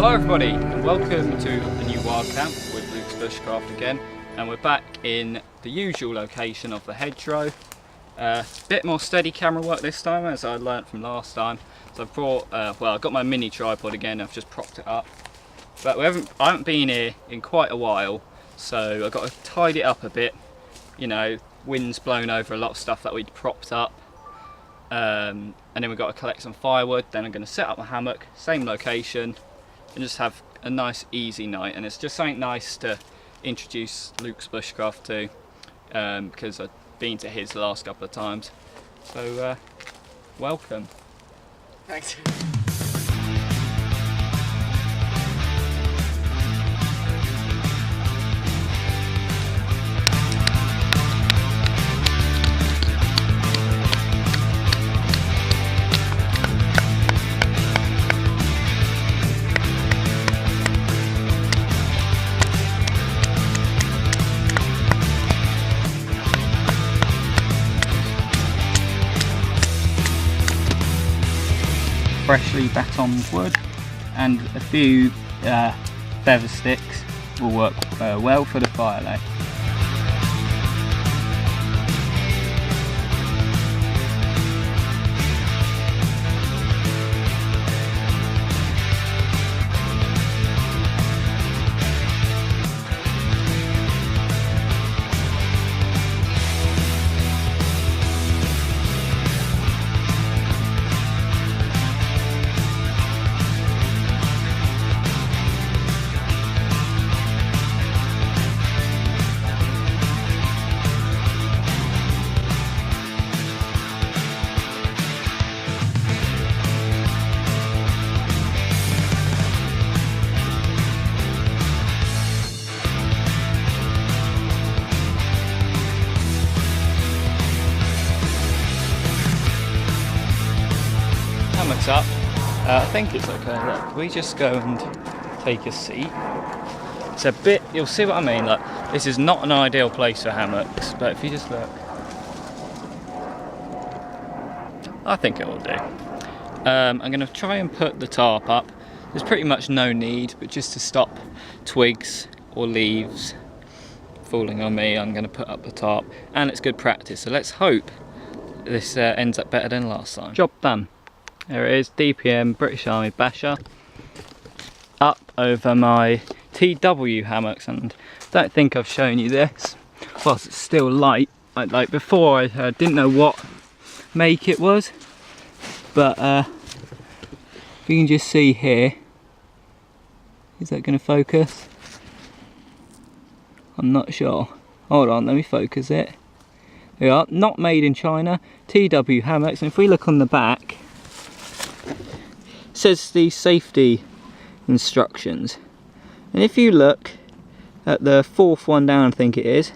Hello everybody and welcome to a new wild camp with Lukesbushcraft again, and we're back in the usual location of the hedgerow. Bit more steady camera work this time, as I learnt from last time. So I've brought, well, I've got my mini tripod again. I've just propped it up, but I haven't been here in quite a while, so I've got to tidy it up a bit. You know, wind's blown over a lot of stuff that we'd propped up, and then we've got to collect some firewood. Then I'm going to set up my hammock, same location, and just have a nice easy night. And it's just something nice to introduce Lukesbushcraft to, because I've been to his the last couple of times. So welcome. Thanks. Freshly batoned wood and a few feather sticks will work well for the fire lay. Hammock's up. I think it's okay. Look, we just go and take a seat. It's a bit, you'll see what I mean. Like, this is not an ideal place for hammocks, but if you just look, I think it will do. I'm going to try and put the tarp up. There's pretty much no need, but just to stop twigs or leaves falling on me, I'm going to put up the tarp, and it's good practice. So let's hope this ends up better than last time. Job done. There it is, DPM British Army Basher, up over my TW hammocks, and I don't think I've shown you this whilst it's still light. Like before, I didn't know what make it was, but if you can just see here, is that going to focus? I'm not sure. Hold on, let me focus it. There we are, not made in China, TW hammocks, and if we look on the back, it says the safety instructions, and if you look at the fourth one down, I think it is,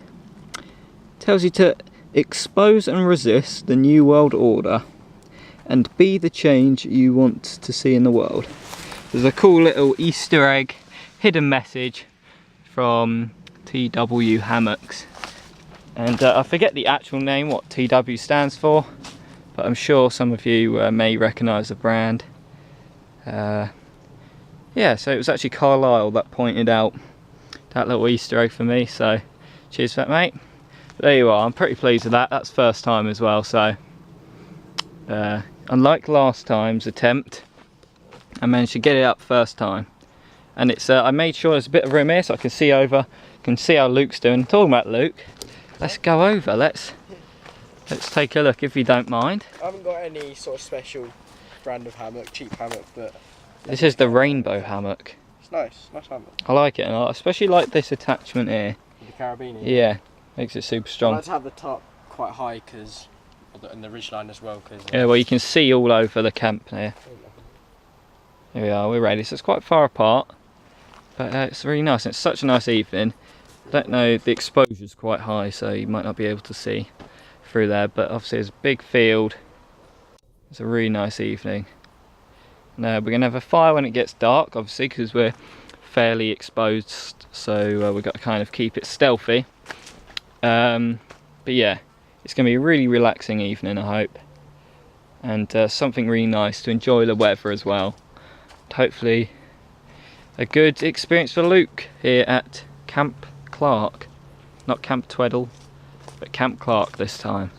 it tells you to expose and resist the New World Order and be the change you want to see in the world. There's a cool little Easter egg hidden message from TW hammocks, and I forget the actual name, what TW stands for, but I'm sure some of you may recognise the brand. Yeah, so it was actually Carlisle that pointed out that little Easter egg for me, so cheers for that, mate. But there you are, I'm pretty pleased with that. That's first time as well, so unlike last time's attempt, I managed to get it up first time. And it's I made sure there's a bit of room here so I can see over, can see how Luke's doing. Talking about Luke, let's go over, let's take a look if you don't mind. I haven't got any sort of special brand of hammock, cheap hammock, but this is the rainbow hammock. It's nice hammock. I like it, and I especially like this attachment here. The carabiner. Yeah, makes it super strong. I like to have the top quite high because, and the ridgeline as well. Cause, yeah, well, you can see all over the camp here. Here we are, we're ready. So it's quite far apart, but it's really nice. And it's such a nice evening. I don't know, the exposure's quite high, so you might not be able to see through there, but obviously there's a big field. It's a really nice evening. Now we're going to have a fire when it gets dark, obviously, because we're fairly exposed, so we've got to kind of keep it stealthy. But yeah, it's going to be a really relaxing evening, I hope, and something really nice to enjoy the weather as well. Hopefully a good experience for Luke here at Camp Clark. Not Camp Tweddle, but Camp Clark this time.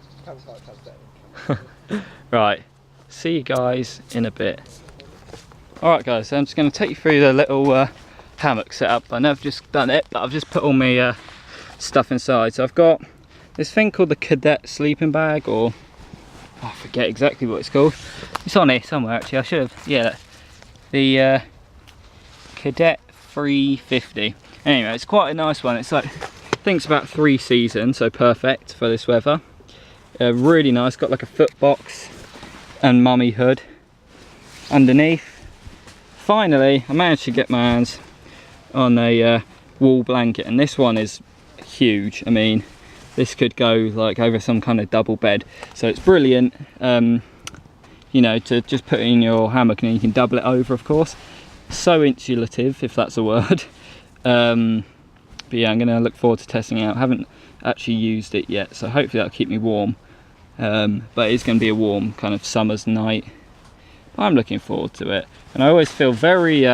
Right, see you guys in a bit. Alright guys, so I'm just going to take you through the little hammock setup. I know I've just done it, but I've just put all my stuff inside. So I've got this thing called the Cadet sleeping bag, or I forget exactly what it's called. It's on here somewhere actually, I should have, yeah. The Cadet 350. Anyway, it's quite a nice one. It's like, I think it's about 3 seasons, so perfect for this weather. Really nice, got like a foot box and mummy hood underneath. Finally, I managed to get my hands on a wool blanket, and this one is huge. I mean, this could go like over some kind of double bed, so it's brilliant. You know, to just put it in your hammock, and you can double it over, of course. So insulative, if that's a word. But yeah, I'm going to look forward to testing it out. I haven't actually used it yet, so hopefully that'll keep me warm. But it's going to be a warm kind of summer's night. I'm looking forward to it, and I always feel very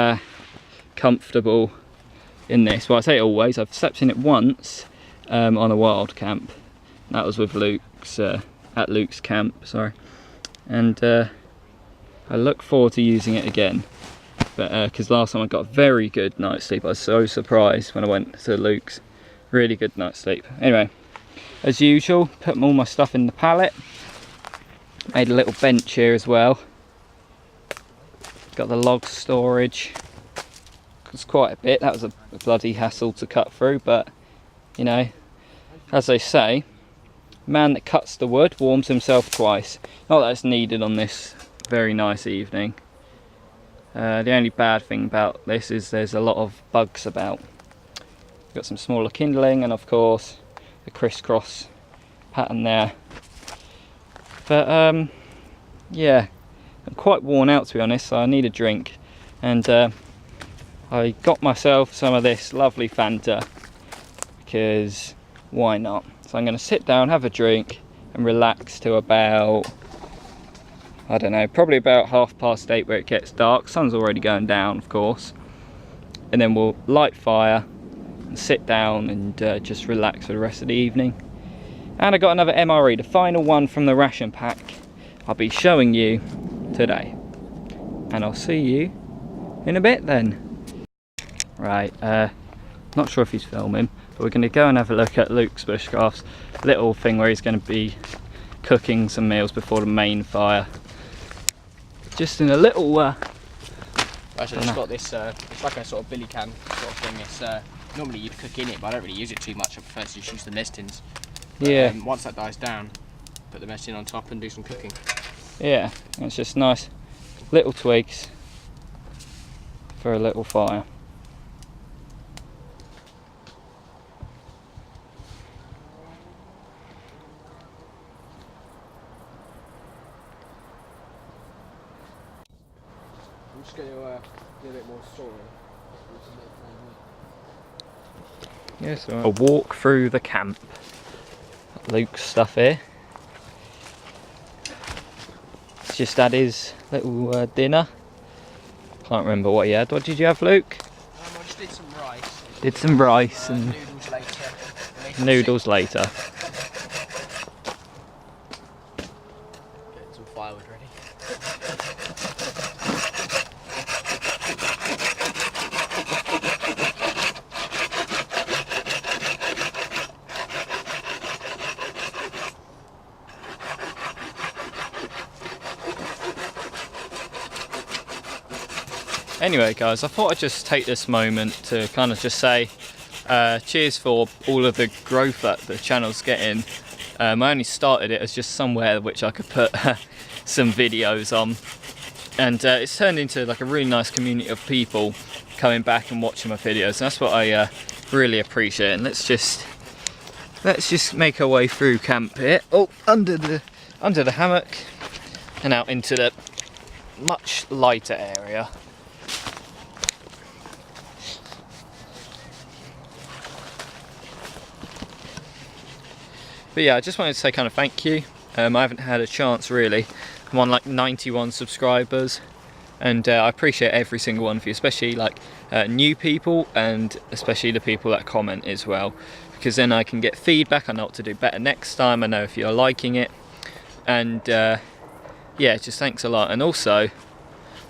comfortable in this. Well, I say always. I've slept in it once on a wild camp. That was with Luke's at Luke's camp, sorry. And I look forward to using it again. But because last time I got a very good night's sleep, I was so surprised when I went to Luke's. Really good night's sleep. Anyway, as usual, put all my stuff in the pallet. Made a little bench here as well. Got the log storage. It's quite a bit. That was a bloody hassle to cut through, but you know, as they say, man that cuts the wood warms himself twice. Not that it's needed on this very nice evening. The only bad thing about this is there's a lot of bugs about. Got some smaller kindling, and of course the crisscross pattern there. But yeah, I'm quite worn out, to be honest, so I need a drink. And I got myself some of this lovely Fanta, because why not? So I'm going to sit down, have a drink and relax till about, I don't know, probably about 8:30 where it gets dark. Sun's already going down, of course. And then we'll light fire and sit down and just relax for the rest of the evening. And I got another MRE, the final one from the ration pack. I'll be showing you today. And I'll see you in a bit then. Right, not sure if he's filming, but we're going to go and have a look at Lukesbushcraft's little thing where he's going to be cooking some meals before the main fire. Just in a little Actually, it's got this, it's like a sort of billy can sort of thing. It's normally you'd cook in it, but I don't really use it too much. I prefer to just use the mess tins. But, yeah. Once that dies down, put the mess tin on top and do some cooking. Yeah, it's just nice little twigs for a little fire. I'm just going to do a bit more story. Yes, a walk through the camp. Luke's stuff here. He's just had his little dinner. Can't remember what he had. What did you have, Luke? I just did some rice. Did some rice and noodles later. Noodles later. Getting some firewood ready. Anyway guys, I thought I'd just take this moment to kind of just say cheers for all of the growth that the channel's getting. I only started it as just somewhere which I could put some videos on, and it's turned into like a really nice community of people coming back and watching my videos, and that's what I really appreciate. And let's just make our way through camp here. Oh, under the hammock and out into the much lighter area. But yeah, I just wanted to say kind of thank you. I haven't had a chance really. I'm on like 91 subscribers, and I appreciate every single one of you, especially like new people, and especially the people that comment as well, because then I can get feedback. I know what to do better next time. I know if you're liking it, and yeah, just thanks a lot. And also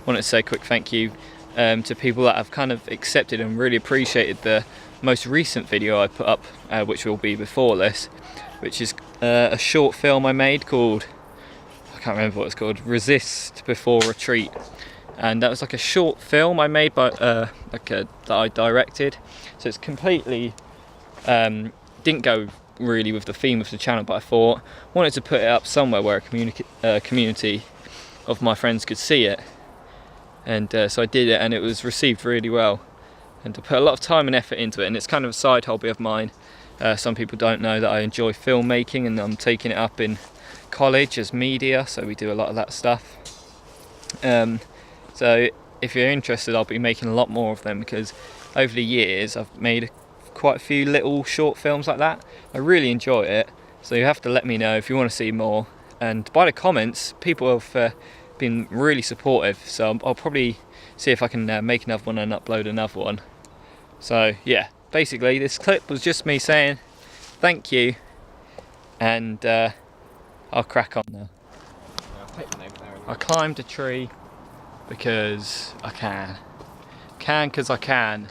wanted to say a quick thank you to people that have kind of accepted and really appreciated the most recent video I put up, which will be before this, which is a short film I made called, I can't remember what it's called, Resist Before Retreat. And that was like a short film I made by that I directed, so it's completely didn't go really with the theme of the channel, but I thought wanted to put it up somewhere where a community of my friends could see it, and so I did it, and it was received really well, and I put a lot of time and effort into it, and it's kind of a side hobby of mine. Some people don't know that I enjoy filmmaking, and I'm taking it up in college as media, so we do a lot of that stuff. So if you're interested, I'll be making a lot more of them, because over the years I've made quite a few little short films like that. I really enjoy it, so you have to let me know if you want to see more. And by the comments, people have been really supportive, so I'll probably see if I can make another one and upload another one. So yeah, basically this clip was just me saying thank you, and I'll crack on now. I climbed a tree because I can because I can,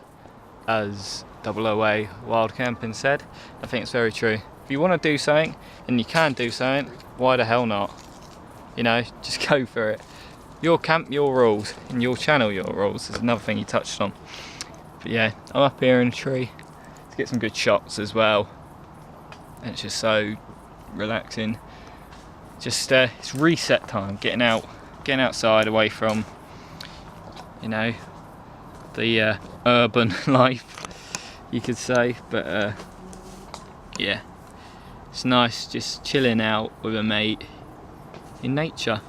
as 008 Wild Camping said. I think it's very true. If you want to do something and you can do something, why the hell not? You know, just go for it. Your camp, your rules, and your channel, your rules. There's another thing you touched on. But yeah, I'm up here in a tree to get some good shots as well, and it's just so relaxing. Just it's reset time, getting outside, away from, you know, the urban life, you could say. But yeah, it's nice just chilling out with a mate in nature.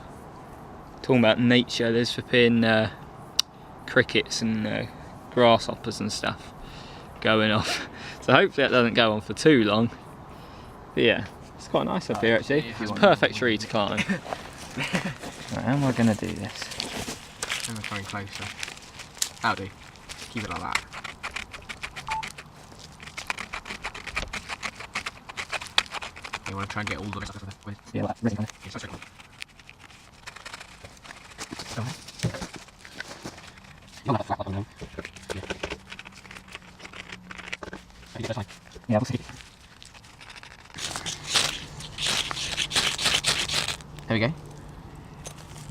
Talking about nature, there's flipping crickets and grasshoppers and stuff going off, so hopefully that doesn't go on for too long. But yeah, it's quite nice up here actually. It's a perfect tree to climb. Right, how am I going to do this? I'm going to try and closer. That'll do. Keep it like that. You want to try and get all the rest of it? Yeah, like really nice. It's such a cool. You'll have a flat bottom now. Yeah, we'll see. There we go.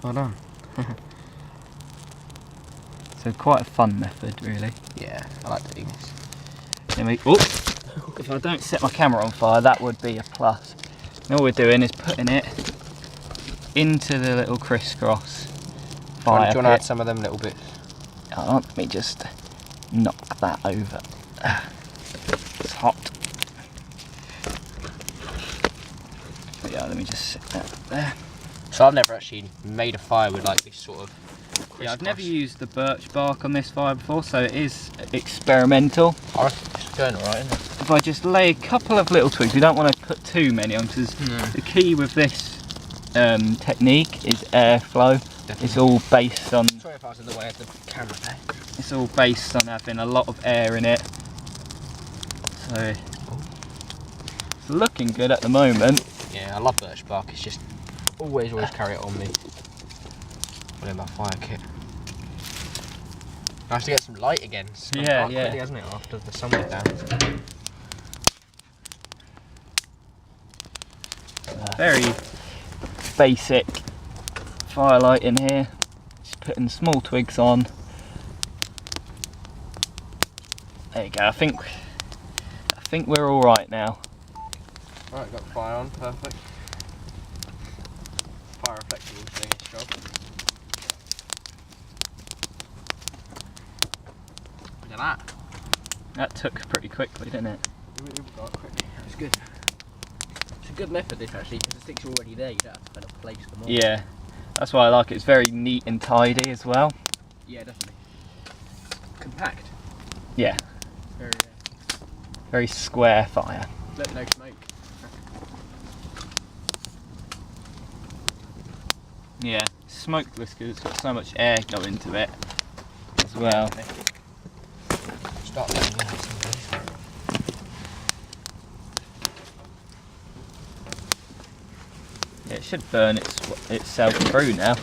Well done. So quite a fun method, really. Yeah, I like doing this. If I don't set my camera on fire, that would be a plus. And all we're doing is putting it into the little crisscross fire. Do you want to add some of them little bits? Oh, let me just knock that over. It's hot. But yeah, let me just sit that there. So I've never actually made a fire with like this sort of crisscross. Yeah, I've never used the birch bark on this fire before, so it is experimental. I reckon it's going alright, isn't it? If I just lay a couple of little twigs, we don't want to put too many on, because the key with this technique is airflow. Definitely. It's all based on... Sorry if I was in the way of the camera there. It's all based on having a lot of air in it. So it's looking good at the moment. Yeah, I love birch bark. It's just always carry it on me. Put in my fire kit. Nice to get some light again. It's gone dark quickly, hasn't it, after the sun went down. Very basic firelight in here. Just putting small twigs on. There you go. I think we're all right now. Right, got the fire on. Perfect. Fire reflectable doing its job. Look at that. That took pretty quickly, didn't it? It got quickly. That was good. It's a good method, this actually, because the sticks are already there. You don't have to kind of place them on. Yeah, that's why I like it. It's very neat and tidy as well. Yeah, definitely. Compact. Yeah. Very square fire. Let no smoke. Yeah, smokeless because it's got so much air going to it as well. Start letting out some days. Yeah, it should burn itself through now.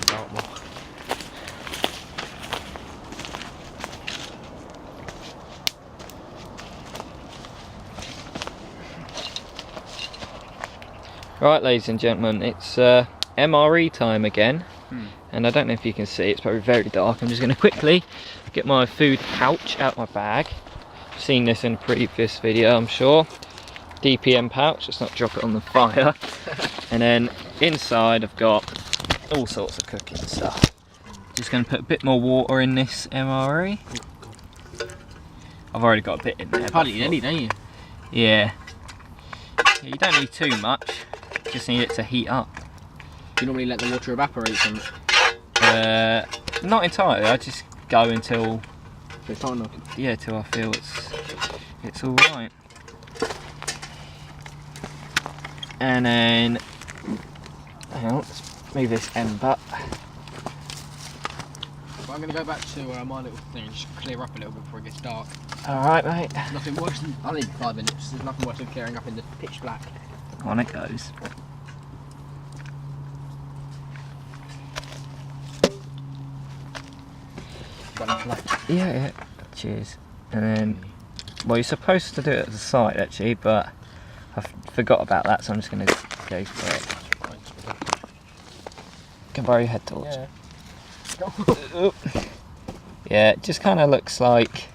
Right, ladies and gentlemen, it's MRE time again. And I don't know if you can see, it's probably very dark. I'm just going to quickly get my food pouch out my bag. You've seen this in a previous video, I'm sure. DPM pouch, let's not drop it on the fire. And then inside I've got all sorts of cooking stuff. Just going to put a bit more water in this MRE. I've already got a bit in there. Hardly any, don't you? Yeah. You don't need too much, just need it to heat up. Do you normally let the water evaporate from it? Not entirely, I just go until It's hot enough. Yeah, till I feel it's all right. And then, hang on, let's move this end up. I'm going to go back to my little thing and just clear up a little bit before it gets dark. Alright, mate. Nothing worse than, I'll need 5 minutes, there's nothing worse than clearing up in the pitch black. On it goes. Got enough light. Yeah. Cheers. And then, well, you're supposed to do it at the side actually, but I forgot about that, so I'm just going to go for it. Can borrow your head torch? Yeah. Yeah, it just kind of looks like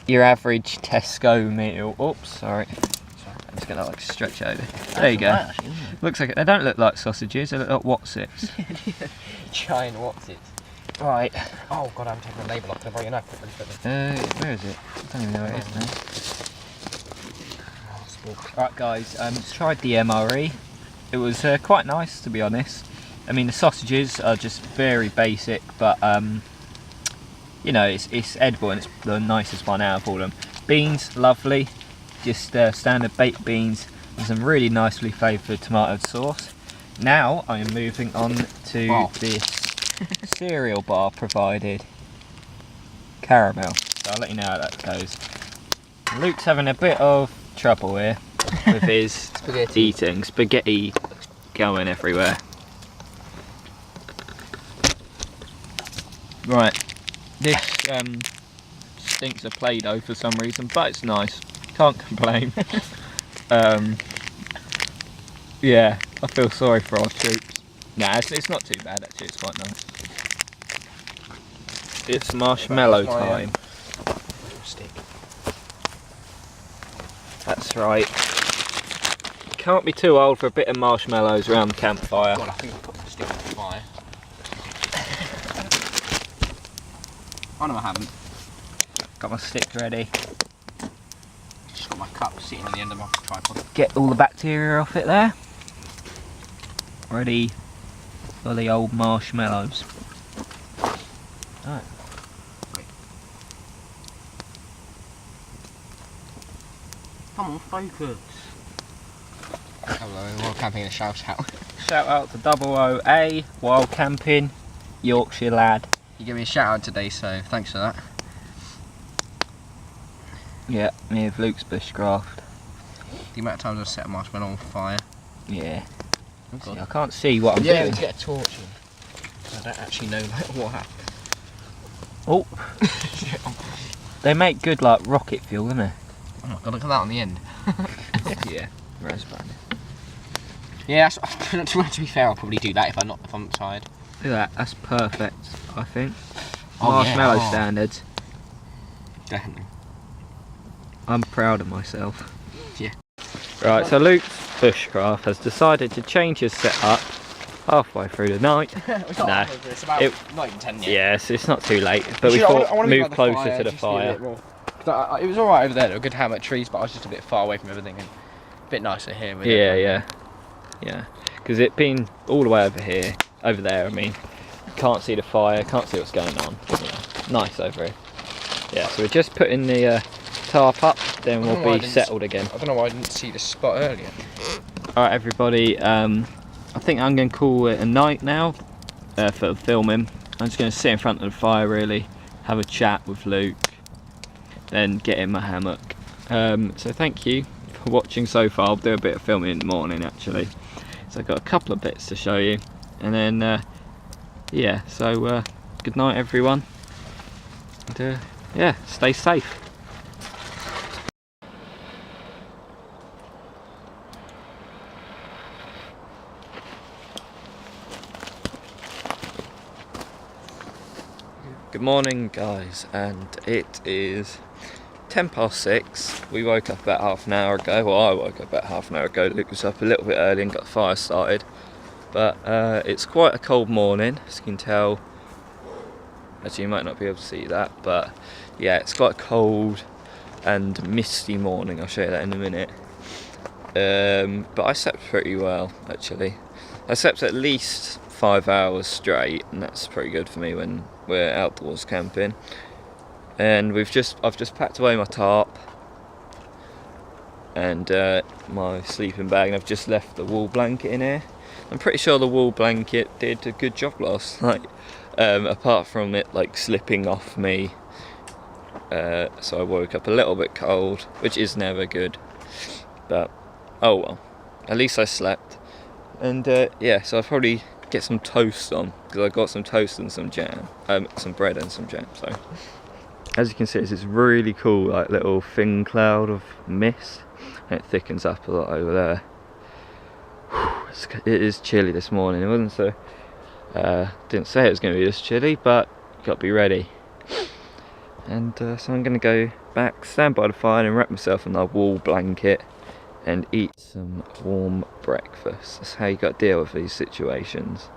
your average Tesco meal. Oops, sorry. I'm just going to like stretch over. There you go. Right, actually, Looks like they don't look like sausages, they look like Watsits. giant what's it? Right. Oh god, I'm taking the label off. Can I borrow your knife quickly? Where is it? I don't even know where it is now. Right guys, tried the MRE. It was quite nice, to be honest. I mean, the sausages are just very basic, but you know, it's edible and it's the nicest one out of all of them. Beans, lovely, just standard baked beans with some really nicely flavoured tomato sauce. Now I am moving on to this cereal bar provided caramel. So I'll let you know how that goes. Luke's having a bit of trouble here with his eating. Spaghetti going everywhere. Right, this stinks of Play-Doh for some reason, but it's nice. Can't complain. Yeah, I feel sorry for our troops. Nah, it's not too bad actually, it's quite nice. It's marshmallow time. Stick. That's right. Can't be too old for a bit of marshmallows around the campfire. God, I think I put the stick on the fire. Oh no, I haven't. Got my stick ready. Just got my cup sitting on the end of my tripod. Get all the bacteria off it there. Ready for the old marshmallows. Right. Come on, focus. Hello, wild camping in a shout out. Shout out to 008, wild camping, Yorkshire lad. You gave me a shout out today, so thanks for that. Yeah, me with Lukesbushcraft. The amount of times I've set a marshmallow on fire. Yeah. Oh, See, I can't see what I'm yeah, doing. to get a torch in. I don't actually know like, what happened. Oh. They make good like rocket fuel, don't they? Oh my god, look at that on the end. Yeah. Raspberry. Yeah, to be fair, I'll probably do that if I'm tired. Look at that, that's perfect, I think. Oh, Marshmallow yeah. standards. Definitely. I'm proud of myself. Yeah. Right, so Lukesbushcraft has decided to change his setup halfway through the night. It's not No. it's about not even 10 yet. Yes, it's not too late, but we thought move closer to the fire. It was alright over there, there were good hammock trees, but I was just a bit far away from everything and a bit nicer here. With Yeah. Because it being all the way over there, I mean, can't see the fire, can't see what's going on. Yeah, nice over here. Yeah, so we're just putting the tarp up, then we'll be settled again. I don't know why I didn't see this spot earlier. Alright everybody, I think I'm going to call it a night now. for filming. I'm just going to sit in front of the fire really, have a chat with Luke, then get in my hammock. So thank you for watching so far. I'll do a bit of filming in the morning actually. So I've got a couple of bits to show you, and then yeah, so good night everyone, and yeah, stay safe. Good morning guys, and it is 6:10. We woke up about half an hour ago. Well, I woke up about half an hour ago. Luke was up a little bit early and got the fire started. But it's quite a cold morning, as you can tell. Actually, you might not be able to see that, but yeah, it's quite a cold and misty morning. I'll show you that in a minute. But I slept pretty well, actually. I slept at least 5 hours straight, and that's pretty good for me when we're outdoors camping. And I've just packed away my tarp and my sleeping bag, and I've just left the wool blanket in here. I'm pretty sure the wool blanket did a good job last night, apart from it like slipping off me. So I woke up a little bit cold, which is never good, but oh well, at least I slept. And yeah, so I'll probably get some toast on, because I got some toast and some jam, some bread and some jam. So as you can see, it's this really cool like little thin cloud of mist, and it thickens up a lot over there. It is chilly this morning. It wasn't so didn't say it was going to be this chilly, but you got to be ready. And so I'm going to go back, stand by the fire and wrap myself in my wool blanket and eat some warm breakfast. That's how you got to deal with these situations.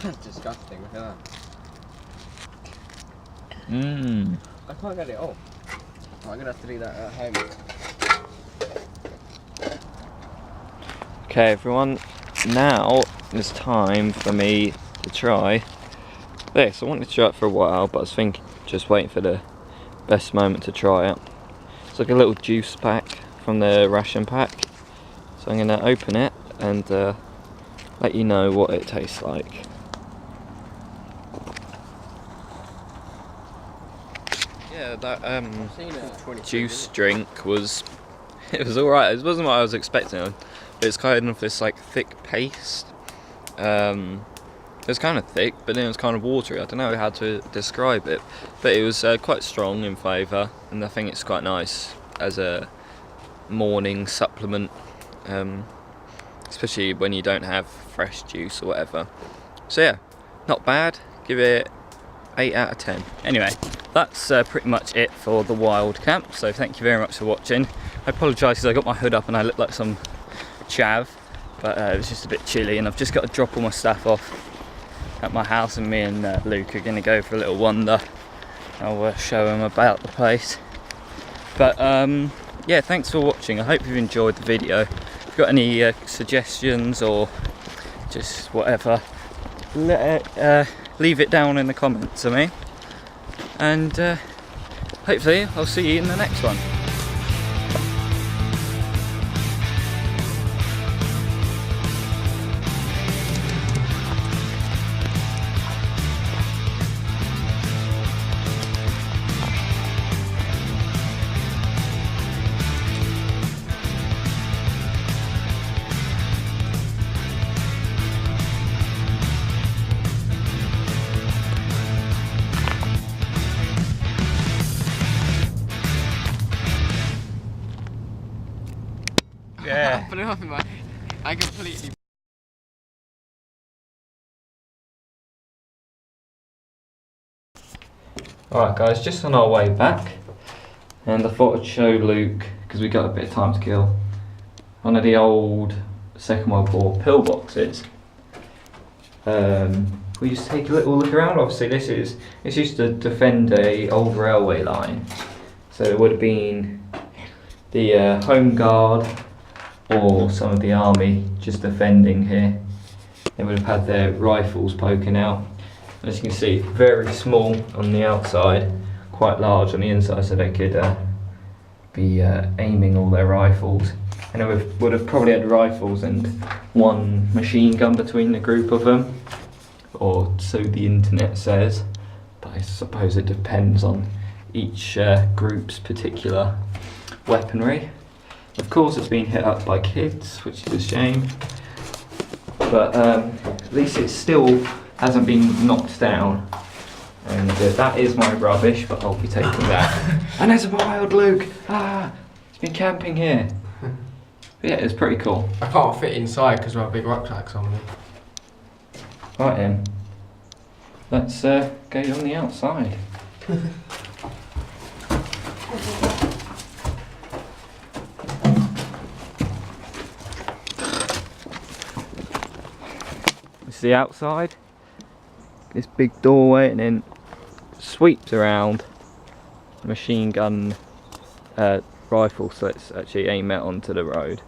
That's disgusting, look at that. I can't get it off. I'm gonna have to do that at home. Okay everyone, now it's time for me to try this. I wanted to try it for a while, but I was thinking, just waiting for the best moment to try it. It's like a little juice pack from the ration pack. So I'm going to open it and let you know what it tastes like. Yeah, that juice drink was, it was alright. It wasn't what I was expecting, but it's kind of this like thick paste. It was kind of thick, but then it was kind of watery. I don't know how to describe it, but it was quite strong in flavour, and I think it's quite nice as a morning supplement, especially when you don't have fresh juice or whatever. So yeah, not bad. Give it 8 out of 10. Anyway, that's pretty much it for the wild camp, so thank you very much for watching. I apologise because I got my hood up and I look like some chav, but it was just a bit chilly, and I've just got to drop all my stuff off at my house, and me and Luke are going to go for a little wander. I'll show him about the place. But yeah, thanks for watching. I hope you've enjoyed the video. If you've got any suggestions or just whatever, leave it down in the comments to me, and hopefully I'll see you in the next one. Yeah. Put it off in my... I completely... Alright guys, just on our way back, and I thought I'd show Luke, because we got a bit of time to kill, one of the old Second World War pillboxes. We just take a little look around. Obviously this used to defend a old railway line, so it would have been the Home Guard or some of the army just defending here, they would have had their rifles poking out. As you can see, very small on the outside, quite large on the inside, so they could be aiming all their rifles. And they would have probably had rifles and one machine gun between the group of them, or so the internet says, but I suppose it depends on each group's particular weaponry. Of course it's been hit up by kids, which is a shame, but at least it still hasn't been knocked down. And that is my rubbish, but I'll be taking that. And there's a wild Luke! Ah! He's been camping here. But yeah, it's pretty cool. I can't fit inside because we have big rucksacks on me. Right then, let's go on the outside. It's the outside, this big doorway, and then sweeps around machine gun rifle, so it's actually aimed out onto the road.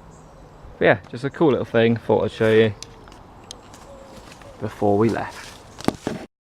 But yeah, just a cool little thing, thought I'd show you before we left.